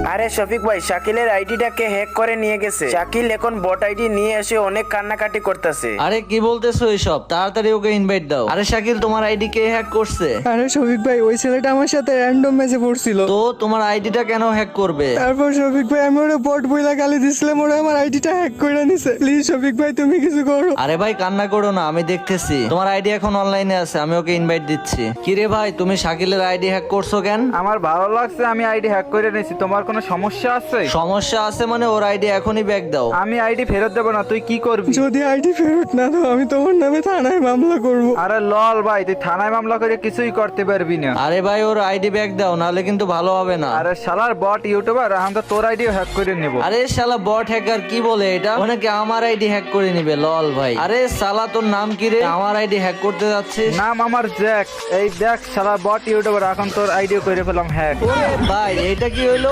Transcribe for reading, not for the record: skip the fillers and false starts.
আরে শফিক ভাই, শাকিলের আইডিটাকে হ্যাক করে নিয়ে গেছে। শাকিল এখন বট আইডি নিয়ে এসে অনেক কান্নাকাটি করতেছে। আরে কি বলতেছো এইসব? তাড়াতাড়ি ওকে ইনভাইট দাও। আরে শাকিল, তোমার আইডি কে হ্যাক করছে? আরে শফিক ভাই, ওই ছেলেটা আমার সাথে র্যান্ডম ম্যাচে পড়ছিল। তো তোমার আইডিটা কেন হ্যাক করবে? তারপর শফিক ভাই, আমি ওরা বট বইলা গালি দিছিলাম, ওরা আমার আইডিটা হ্যাক করে নিছে। প্লিজ শফিক ভাই, তুমি কিছু করো। আরে ভাই কান্না করো না, আমি দেখতেছি। তোমার আইডি এখন অনলাইনে আছে, আমি ওকে ইনভাইট দিচ্ছি। কিরে ভাই, তুমি শাকিলের আইডি হ্যাক করছো কেন? আমার ভালো লাগছে, আমি আইডি হ্যাক করে নিয়েছি। তোমার কোনো সমস্যা আছে? সমস্যা আছে মানে ওর আইডি এখনই ব্যাক দাও। আমি আইডি ফেরত দেবো না, তুই কি করবি? যদি আইডি ফেরত না দাও, আমি তোমার নামে থানায় মামলা করব। আরে লল ভাই, তুই থানায় মামলা করে কিছুই করতে পারবি না। আরে ভাই ওর আইডি ব্যাক দাও, নাহলে কিন্তু ভালো হবে না। আরে শালার বট ইউটিউবার, এখন তো তোর আইডিও হ্যাক করে নেব। আরে শালা বট হ্যাকার কি বলে এটা? অনেকে আমার আইডি হ্যাক করে নিবে। লল ভাই। আরে শালা তোর নাম কি রে? আমার আইডি হ্যাক করতে যাচ্ছিস? নাম আমার জ্যাক। এই দেখ শালা বট ইউটিউবার, এখন তোর আইডিও করে ফেলাম হ্যাক। ওরে ভাই, এটা কি হইলো?